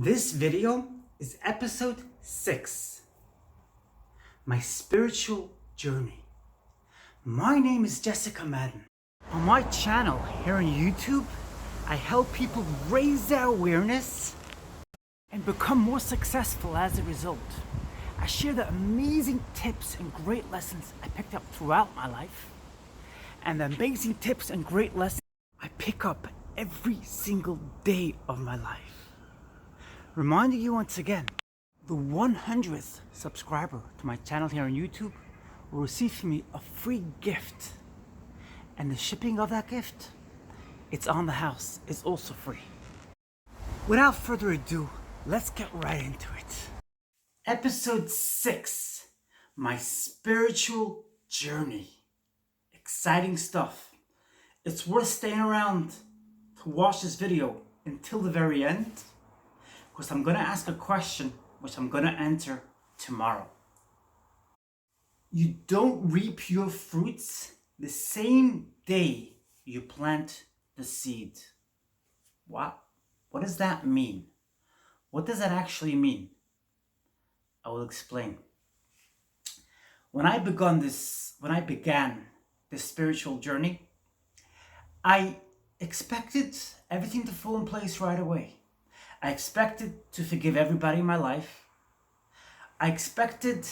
This video is episode 6, my spiritual journey. My name is Jessica Madden. On my channel here on YouTube, I help people raise their awareness and become more successful as a result. I share the amazing tips and great lessons I picked up throughout my life, and the amazing tips and great lessons I pick up every single day of my life. Reminding you once again, the 100th subscriber to my channel here on YouTube will receive from me a free gift. And the shipping of that gift, it's on the house, is also free. Without further ado, let's get right into it. Episode 6, my spiritual journey. Exciting stuff. It's worth staying around to watch this video until the very end, because I'm going to ask a question which I'm going to answer tomorrow. You don't reap your fruits the same day you plant the seed. What does that mean? What does that actually mean? I will explain. When I began this spiritual journey, I expected everything to fall in place right away. I expected to forgive everybody in my life. I expected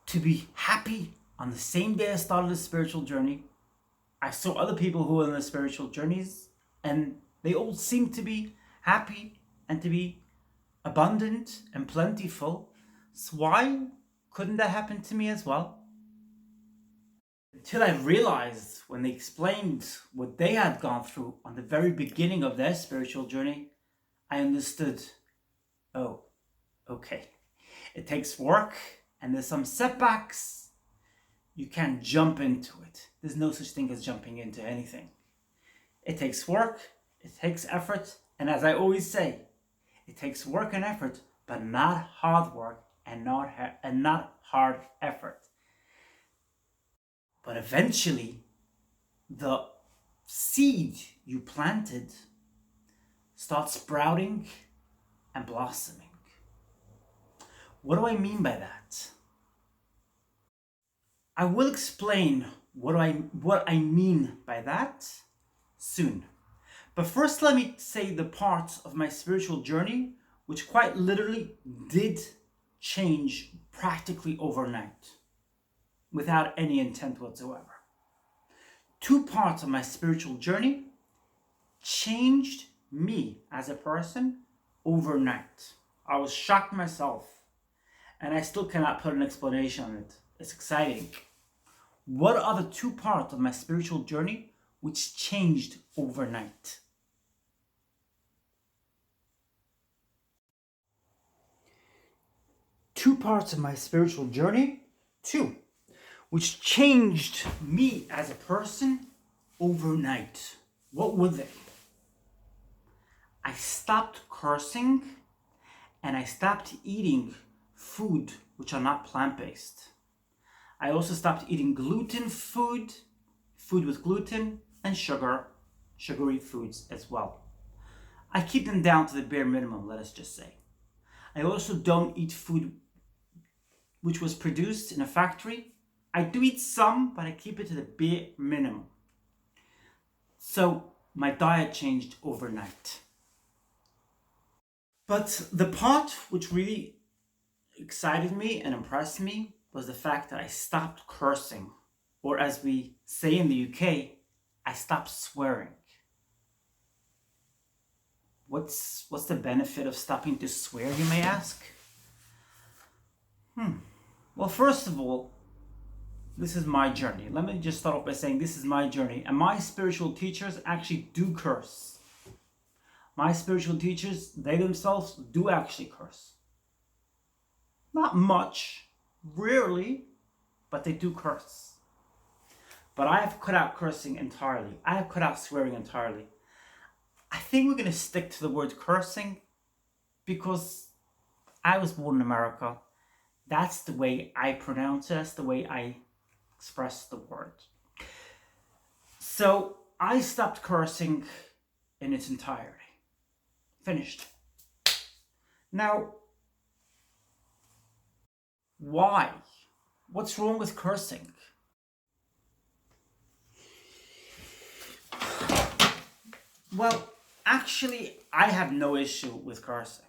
to be happy on the same day I started the spiritual journey. I saw other people who were in the spiritual journeys, and they all seemed to be happy and to be abundant and plentiful. So why couldn't that happen to me as well? Until I realized, when they explained what they had gone through on the very beginning of their spiritual journey, I understood, oh, okay. It takes work and there's some setbacks. You can't jump into it. There's no such thing as jumping into anything. It takes work, it takes effort, and as I always say, it takes work and effort, but not hard work and not hard effort. But eventually, the seed you planted starts sprouting and blossoming. What do I mean by that? I will explain what I mean by that soon. But first, let me say the parts of my spiritual journey which quite literally did change practically overnight, without any intent whatsoever. 2 parts of my spiritual journey changed me as a person overnight. I was shocked myself, and I still cannot put an explanation on it. It's exciting. What are the 2 parts of my spiritual journey which changed overnight? Two parts of my spiritual journey, which changed me as a person overnight. What were they? I stopped cursing, and I stopped eating food which are not plant-based. I also stopped eating gluten food with gluten, and sugary foods as well. I keep them down to the bare minimum, let us just say. I also don't eat food which was produced in a factory. I do eat some, but I keep it to the bare minimum. So my diet changed overnight. But the part which really excited me and impressed me was the fact that I stopped cursing, or as we say in the UK, I stopped swearing. What's the benefit of stopping to swear, you may ask? Well, first of all, this is my journey. Let me just start off by saying this is my journey, and my spiritual teachers actually do curse. My spiritual teachers, they themselves do actually curse. Not much, rarely, but they do curse. But I have cut out cursing entirely. I have cut out swearing entirely. I think we're going to stick to the word cursing because I was born in America. That's the way I pronounce it. That's the way I express the word. So I stopped cursing in its entirety. Finished. Now, why? What's wrong with cursing? Well, actually, I have no issue with cursing.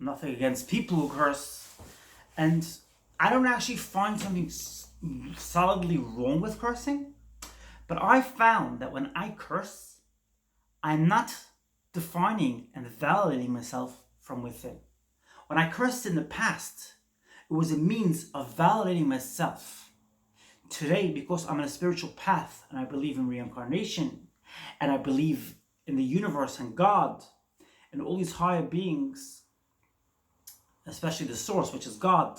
Nothing against people who curse. And I don't actually find something solidly wrong with cursing. But I found that when I curse, I'm not defining and validating myself from within. When I cursed in the past, it was a means of validating myself. Today, because I'm on a spiritual path and I believe in reincarnation and I believe in the universe and God and all these higher beings, especially the source, which is God,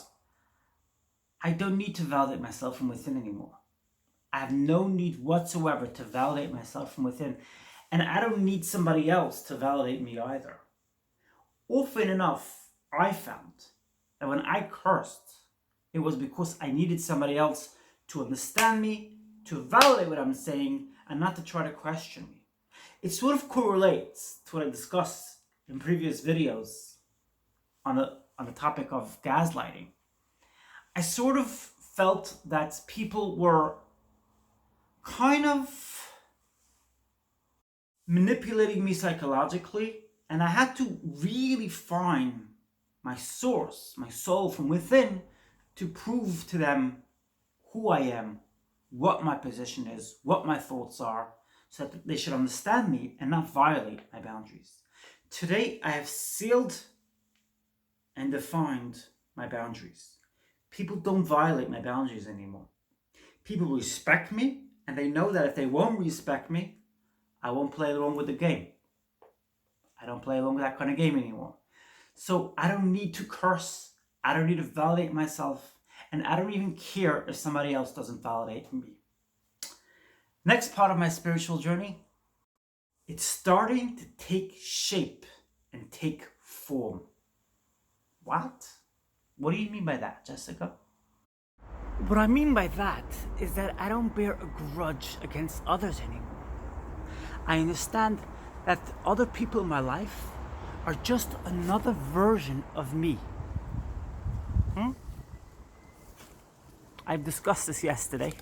I don't need to validate myself from within anymore. I have no need whatsoever to validate myself from within. And I don't need somebody else to validate me either. Often enough, I found that when I cursed, it was because I needed somebody else to understand me, to validate what I'm saying, and not to try to question me. It sort of correlates to what I discussed in previous videos on the topic of gaslighting. I sort of felt that people were kind of manipulating me psychologically, and I had to really find my source, my soul from within, to prove to them who I am, what my position is, what my thoughts are, so that they should understand me and not violate my boundaries. Today, I have sealed and defined my boundaries. People don't violate my boundaries anymore. People respect me, and they know that if they won't respect me, I won't play along with the game. I don't play along with that kind of game anymore. So I don't need to curse. I don't need to validate myself. And I don't even care if somebody else doesn't validate me. Next part of my spiritual journey, it's starting to take shape and take form. What? What do you mean by that, Jessica? What I mean by that is that I don't bear a grudge against others anymore. I understand that other people in my life are just another version of me. I've discussed this yesterday,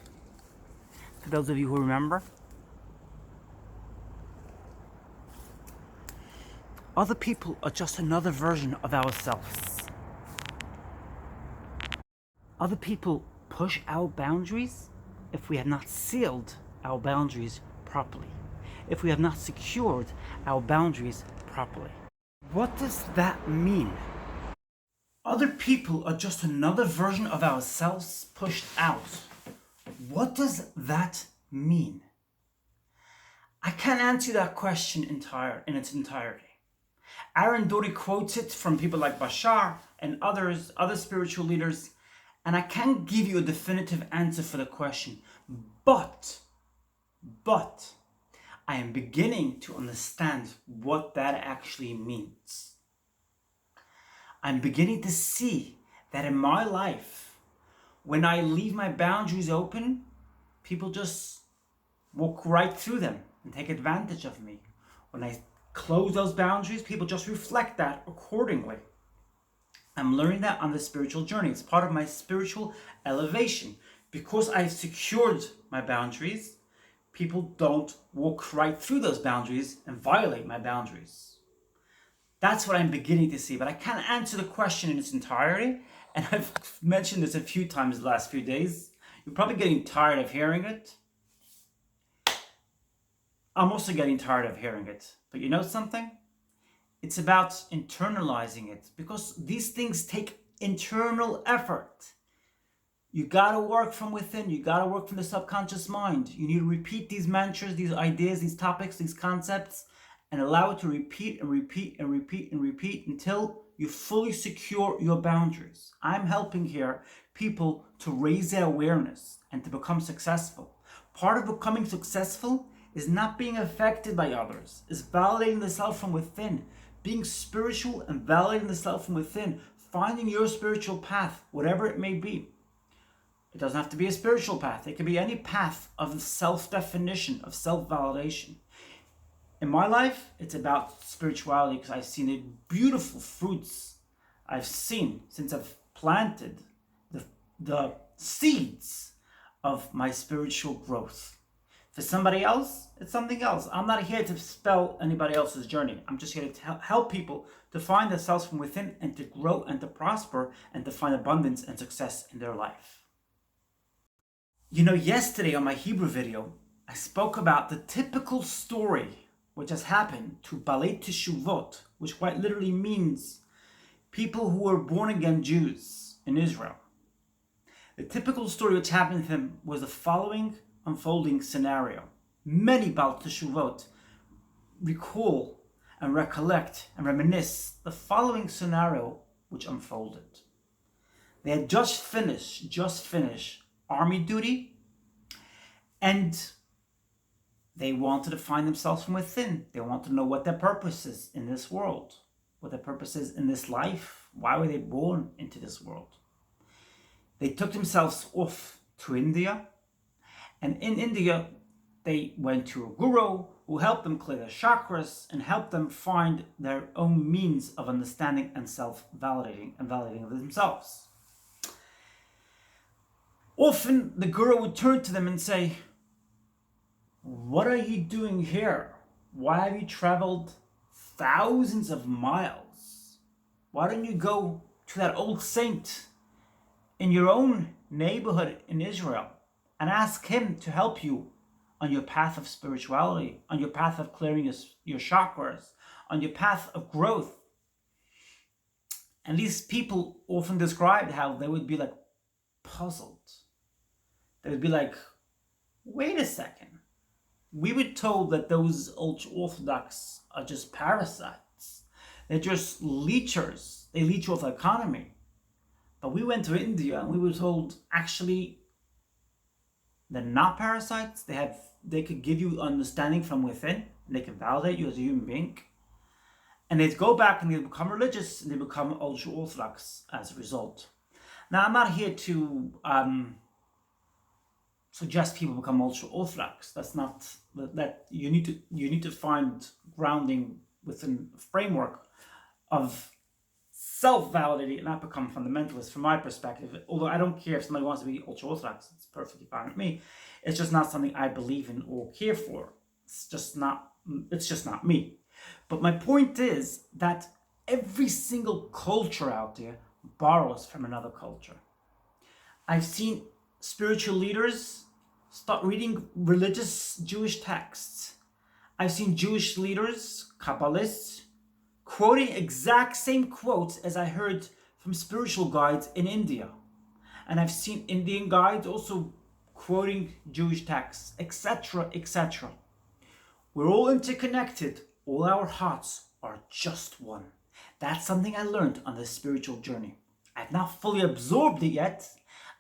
for those of you who remember. Other people are just another version of ourselves. Other people push our boundaries if we have not sealed our boundaries properly, if we have not secured our boundaries properly. What does that mean? Other people are just another version of ourselves pushed out. What does that mean? I can't answer that question in its entirety. Aaron Doty quotes it from people like Bashar and other spiritual leaders, and I can't give you a definitive answer for the question. But I am beginning to understand what that actually means. I'm beginning to see that in my life, when I leave my boundaries open, people just walk right through them and take advantage of me. When I close those boundaries, people just reflect that accordingly. I'm learning that on the spiritual journey. It's part of my spiritual elevation. Because I've secured my boundaries, people don't walk right through those boundaries and violate my boundaries. That's what I'm beginning to see, but I can't answer the question in its entirety. And I've mentioned this a few times the last few days. You're probably getting tired of hearing it. I'm also getting tired of hearing it. But you know something? It's about internalizing it, because these things take internal effort. You gotta work from within. You gotta work from the subconscious mind. You need to repeat these mantras, these ideas, these topics, these concepts, and allow it to repeat and repeat and repeat and repeat until you fully secure your boundaries. I'm helping here people to raise their awareness and to become successful. Part of becoming successful is not being affected by others, is validating the self from within, being spiritual and validating the self from within, finding your spiritual path, whatever it may be. It doesn't have to be a spiritual path. It can be any path of self-definition, of self-validation. In my life, it's about spirituality because I've seen the beautiful fruits I've seen since I've planted the seeds of my spiritual growth. For somebody else, it's something else. I'm not here to spell anybody else's journey. I'm just here to help people to find themselves from within and to grow and to prosper and to find abundance and success in their life. You know, yesterday on my Hebrew video, I spoke about the typical story which has happened to Balei Teshuvot, which quite literally means people who were born again Jews in Israel. The typical story which happened to them was the following unfolding scenario. Many Balei Teshuvot recall and recollect and reminisce the following scenario which unfolded. They had just finished army duty, and they wanted to find themselves from within. They wanted to know what their purpose is in this world, what their purpose is in this life. Why were they born into this world? They took themselves off to India, and in India, they went to a guru who helped them clear their chakras and helped them find their own means of understanding and self-validating and validating of themselves. Often, the guru would turn to them and say, "What are you doing here? Why have you traveled thousands of miles? Why don't you go to that old saint in your own neighborhood in Israel and ask him to help you on your path of spirituality, on your path of clearing your chakras, on your path of growth?" And these people often described how they would be like puzzled. They would be like, "Wait a second. We were told that those ultra-Orthodox are just parasites. They're just leechers. They leech off the economy. But we went to India and we were told, actually, they're not parasites. They could give you understanding from within. And they can validate you as a human being. And they'd go back and they become religious and they become ultra-Orthodox as a result." Now, I'm not here to suggest people become ultra-Orthodox. That's not that you need to find grounding within a framework of self-validity and not become fundamentalist from my perspective. Although I don't care if somebody wants to be ultra-Orthodox, it's perfectly fine with me. It's just not something I believe in or care for. It's just not me. But my point is that every single culture out there borrows from another culture. I've seen spiritual leaders start reading religious Jewish texts. I've seen Jewish leaders, Kabbalists, quoting exact same quotes as I heard from spiritual guides in India. And I've seen Indian guides also quoting Jewish texts, etc., etc. We're all interconnected. All our hearts are just one. That's something I learned on this spiritual journey. I've not fully absorbed it yet.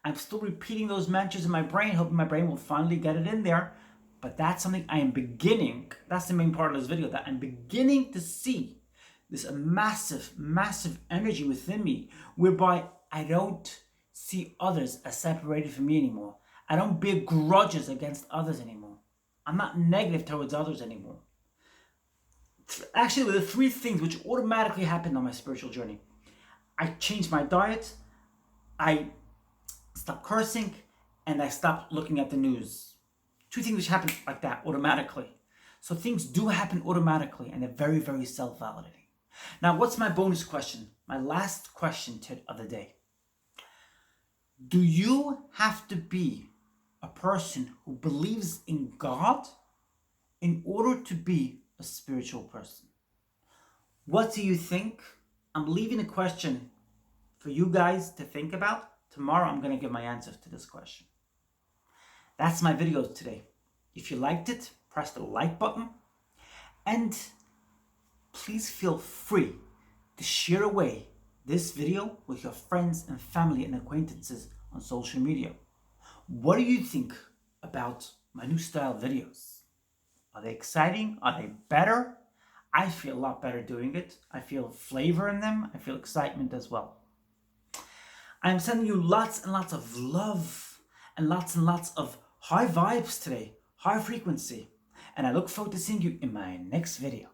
I'm still repeating those mantras in my brain, hoping my brain will finally get it in there. But that's something I am beginning, that's the main part of this video, that I'm beginning to see this massive, massive energy within me, whereby I don't see others as separated from me anymore. I don't bear grudges against others anymore. I'm not negative towards others anymore. Actually, there were three things which automatically happened on my spiritual journey. I changed my diet, I stopped cursing, and I stopped looking at the news. Two things which happen like that automatically. So things do happen automatically, and they're very, very self-validating. Now, what's my bonus question? My last question of the day. Do you have to be a person who believes in God in order to be a spiritual person? What do you think? I'm leaving a question for you guys to think about. Tomorrow I'm going to give my answer to this question. That's my video today. If you liked it, press the like button. And please feel free to share away this video with your friends and family and acquaintances on social media. What do you think about my new style videos? Are they exciting? Are they better? I feel a lot better doing it. I feel flavor in them. I feel excitement as well. I'm sending you lots and lots of love and lots of high vibes today, high frequency. and I look forward to seeing you in my next video.